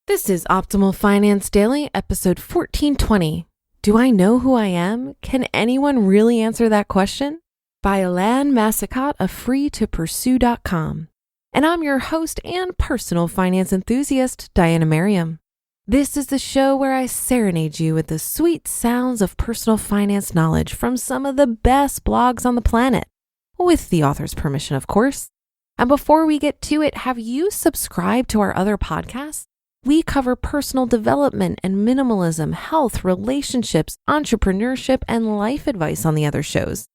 This is Optimal Finance Daily, episode 1420. Do I know who I am? Can anyone really answer that question? By Helene Massicotte of freetopursue.com. And I'm your host and personal finance enthusiast, Diana Merriam. This is the show where I serenade you with the sweet sounds of personal finance knowledge from some of the best blogs on the planet, with the author's permission, of course. And before we get to it, have you subscribed to our other podcasts? We cover personal development and minimalism, health, relationships, entrepreneurship, and life advice on the other shows.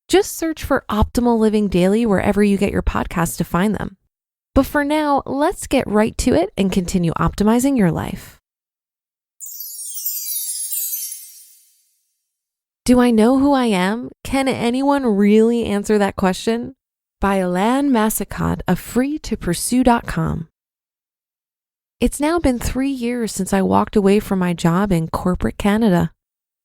Just search for Optimal Living Daily wherever you get your podcasts to find them. But for now, let's get right to it and continue optimizing your life. Do I know who I am? Can anyone really answer that question? By Helene Massicotte of freetopursue.com. It's now been 3 years since I walked away from my job in corporate Canada.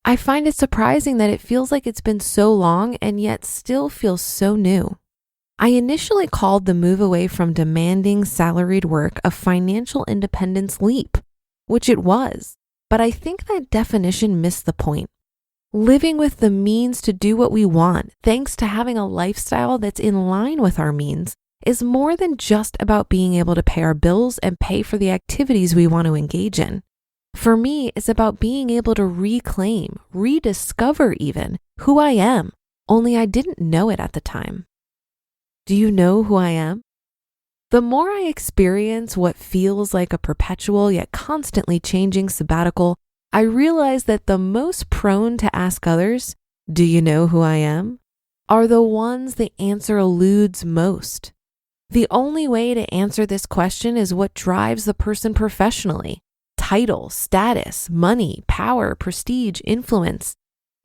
I find it surprising that it feels like it's been so long and yet still feels so new. I initially called the move away from demanding salaried work a financial independence leap, which it was, but I think that definition missed the point. Living with the means to do what we want, thanks to having a lifestyle that's in line with our means, is more than just about being able to pay our bills and pay for the activities we want to engage in. For me, it's about being able to reclaim, rediscover even, who I am, only I didn't know it at the time. Do you know who I am? The more I experience what feels like a perpetual yet constantly changing sabbatical, I realize that the most prone to ask others, "Do you know who I am?" are the ones the answer eludes most. The only way to answer this question is what drives the person professionally: title, status, money, power, prestige, influence.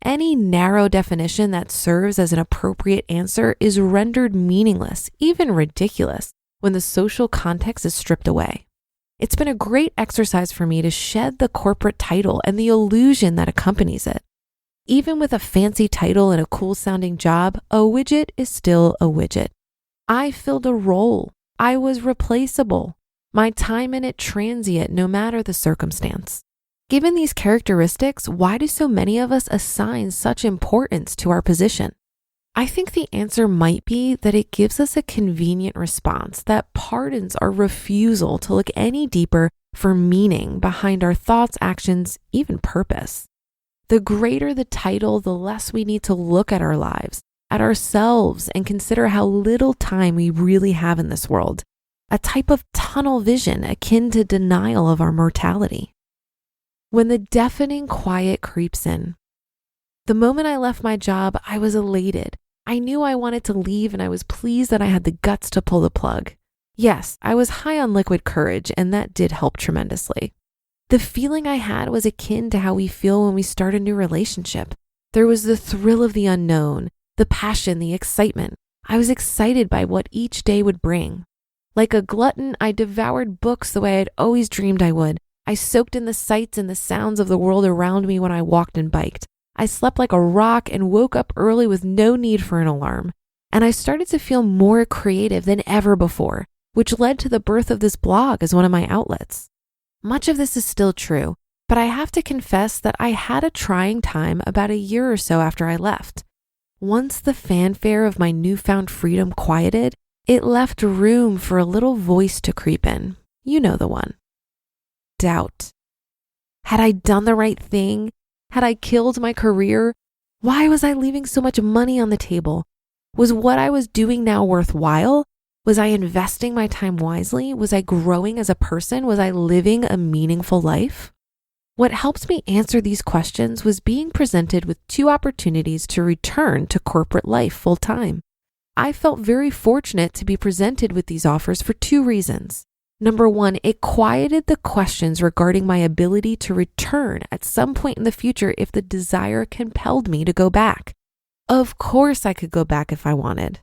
Any narrow definition that serves as an appropriate answer is rendered meaningless, even ridiculous, when the social context is stripped away. It's been a great exercise for me to shed the corporate title and the illusion that accompanies it. Even with a fancy title and a cool-sounding job, a widget is still a widget. I filled a role. I was replaceable. My time in it transient no matter the circumstance. Given these characteristics, why do so many of us assign such importance to our position? I think the answer might be that it gives us a convenient response that pardons our refusal to look any deeper for meaning behind our thoughts, actions, even purpose. The greater the title, the less we need to look at our lives, at ourselves, and consider how little time we really have in this world, a type of tunnel vision akin to denial of our mortality. When the deafening quiet creeps in, the moment I left my job, I was elated. I knew I wanted to leave and I was pleased that I had the guts to pull the plug. Yes, I was high on liquid courage and that did help tremendously. The feeling I had was akin to how we feel when we start a new relationship. There was the thrill of the unknown, the passion, the excitement. I was excited by what each day would bring. Like a glutton, I devoured books the way I'd always dreamed I would. I soaked in the sights and the sounds of the world around me when I walked and biked. I slept like a rock and woke up early with no need for an alarm. And I started to feel more creative than ever before, which led to the birth of this blog as one of my outlets. Much of this is still true, but I have to confess that I had a trying time about a year or so after I left. Once the fanfare of my newfound freedom quieted, it left room for a little voice to creep in. You know the one. Doubt. Had I done the right thing? Had I killed my career? Why was I leaving so much money on the table? Was what I was doing now worthwhile? Was I investing my time wisely? Was I growing as a person? Was I living a meaningful life? What helped me answer these questions was being presented with 2 opportunities to return to corporate life full time. I felt very fortunate to be presented with these offers for 2 reasons. Number 1, it quieted the questions regarding my ability to return at some point in the future if the desire compelled me to go back. Of course I could go back if I wanted.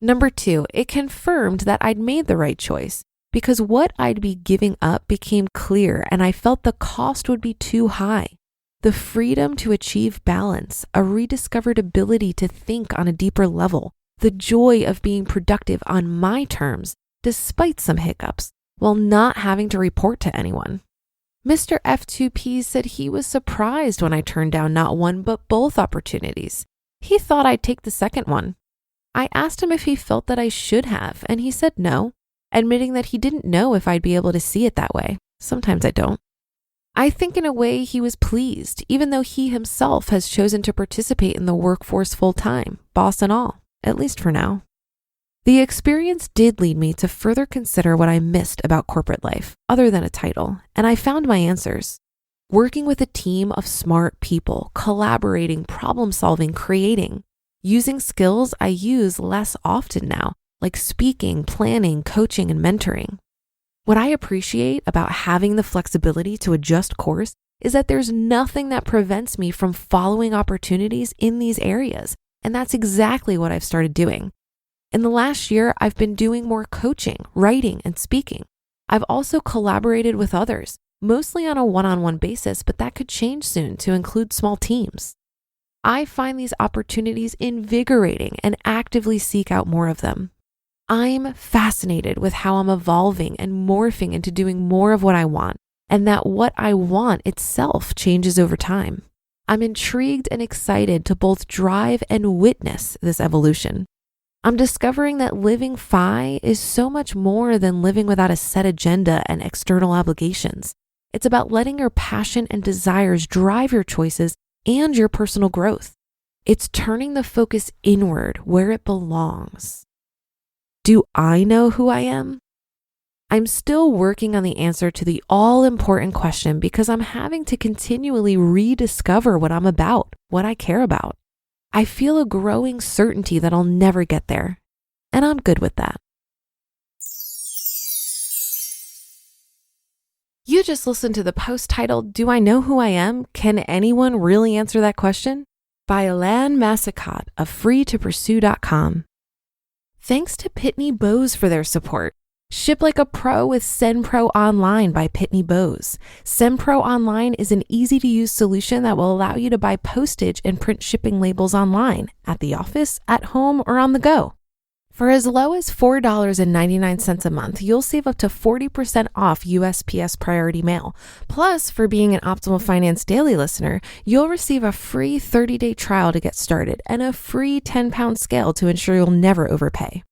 Number 2, it confirmed that I'd made the right choice because what I'd be giving up became clear and I felt the cost would be too high. The freedom to achieve balance, a rediscovered ability to think on a deeper level, the joy of being productive on my terms, despite some hiccups, while not having to report to anyone. Mr. F2P said he was surprised when I turned down not one but both opportunities. He thought I'd take the second one. I asked him if he felt that I should have, and he said no, admitting that he didn't know if I'd be able to see it that way. Sometimes I don't. I think in a way he was pleased, even though he himself has chosen to participate in the workforce full-time, boss and all, at least for now. The experience did lead me to further consider what I missed about corporate life, other than a title, and I found my answers. Working with a team of smart people, collaborating, problem-solving, creating, using skills I use less often now, like speaking, planning, coaching, and mentoring. What I appreciate about having the flexibility to adjust course is that there's nothing that prevents me from following opportunities in these areas, and that's exactly what I've started doing. In the last year, I've been doing more coaching, writing, and speaking. I've also collaborated with others, mostly on a one-on-one basis, but that could change soon to include small teams. I find these opportunities invigorating and actively seek out more of them. I'm fascinated with how I'm evolving and morphing into doing more of what I want, and that what I want itself changes over time. I'm intrigued and excited to both drive and witness this evolution. I'm discovering that living FI is so much more than living without a set agenda and external obligations. It's about letting your passion and desires drive your choices and your personal growth. It's turning the focus inward where it belongs. Do I know who I am? I'm still working on the answer to the all-important question because I'm having to continually rediscover what I'm about, what I care about. I feel a growing certainty that I'll never get there, and I'm good with that. You just listened to the post titled, "Do I Know Who I Am? Can Anyone Really Answer That Question?" by Helene Massicotte of freetopursue.com. Thanks to Pitney Bowes for their support. Ship like a pro with SendPro Online by Pitney Bowes. SendPro Online is an easy-to-use solution that will allow you to buy postage and print shipping labels online, at the office, at home, or on the go. For as low as $4.99 a month, you'll save up to 40% off USPS Priority Mail. Plus, for being an Optimal Finance Daily listener, you'll receive a free 30-day trial to get started and a free 10-pound scale to ensure you'll never overpay.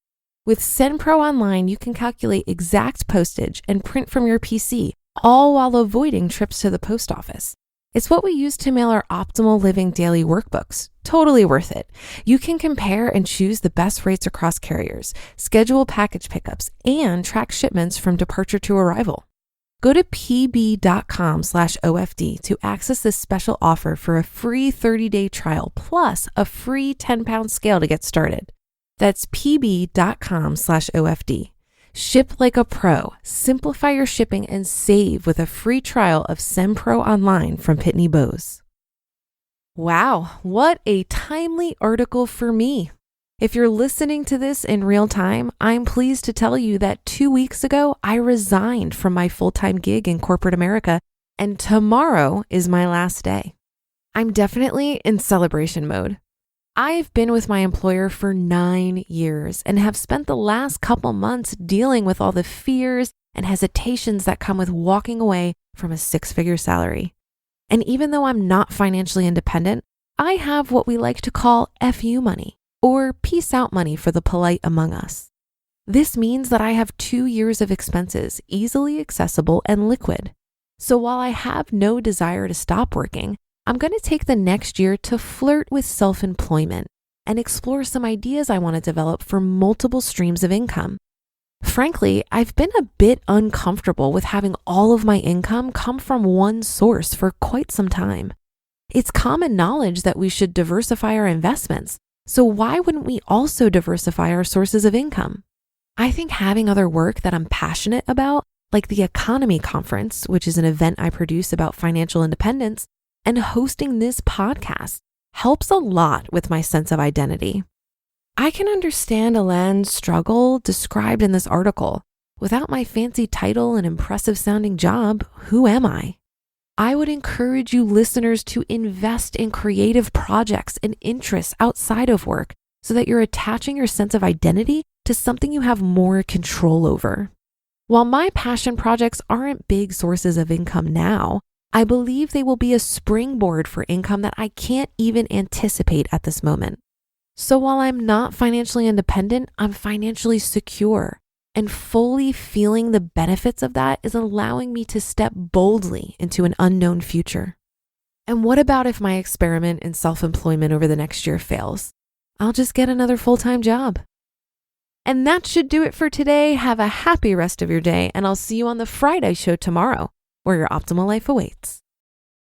With SendPro Online, you can calculate exact postage and print from your PC, all while avoiding trips to the post office. It's what we use to mail our Optimal Living Daily workbooks. Totally worth it. You can compare and choose the best rates across carriers, schedule package pickups, and track shipments from departure to arrival. Go to pb.com/OFD to access this special offer for a free 30-day trial plus a free 10-pound scale to get started. That's pb.com/OFD. Ship like a pro, simplify your shipping, and save with a free trial of SendPro Online from Pitney Bowes. Wow, what a timely article for me. If you're listening to this in real time, I'm pleased to tell you that 2 weeks ago, I resigned from my full-time gig in corporate America, and tomorrow is my last day. I'm definitely in celebration mode. I've been with my employer for 9 years and have spent the last couple months dealing with all the fears and hesitations that come with walking away from a 6-figure salary. And even though I'm not financially independent, I have what we like to call FU money, or peace out money for the polite among us. This means that I have 2 years of expenses, easily accessible and liquid. So while I have no desire to stop working, I'm going to take the next year to flirt with self-employment and explore some ideas I want to develop for multiple streams of income. Frankly, I've been a bit uncomfortable with having all of my income come from one source for quite some time. It's common knowledge that we should diversify our investments, so why wouldn't we also diversify our sources of income? I think having other work that I'm passionate about, like the Economy Conference, which is an event I produce about financial independence, and hosting this podcast helps a lot with my sense of identity. I can understand Helene's struggle described in this article. Without my fancy title and impressive sounding job, who am I? I would encourage you listeners to invest in creative projects and interests outside of work so that you're attaching your sense of identity to something you have more control over. While my passion projects aren't big sources of income now, I believe they will be a springboard for income that I can't even anticipate at this moment. So while I'm not financially independent, I'm financially secure, and fully feeling the benefits of that is allowing me to step boldly into an unknown future. And what about if my experiment in self-employment over the next year fails? I'll just get another full-time job. And that should do it for today. Have a happy rest of your day, and I'll see you on the Friday show tomorrow, where your optimal life awaits.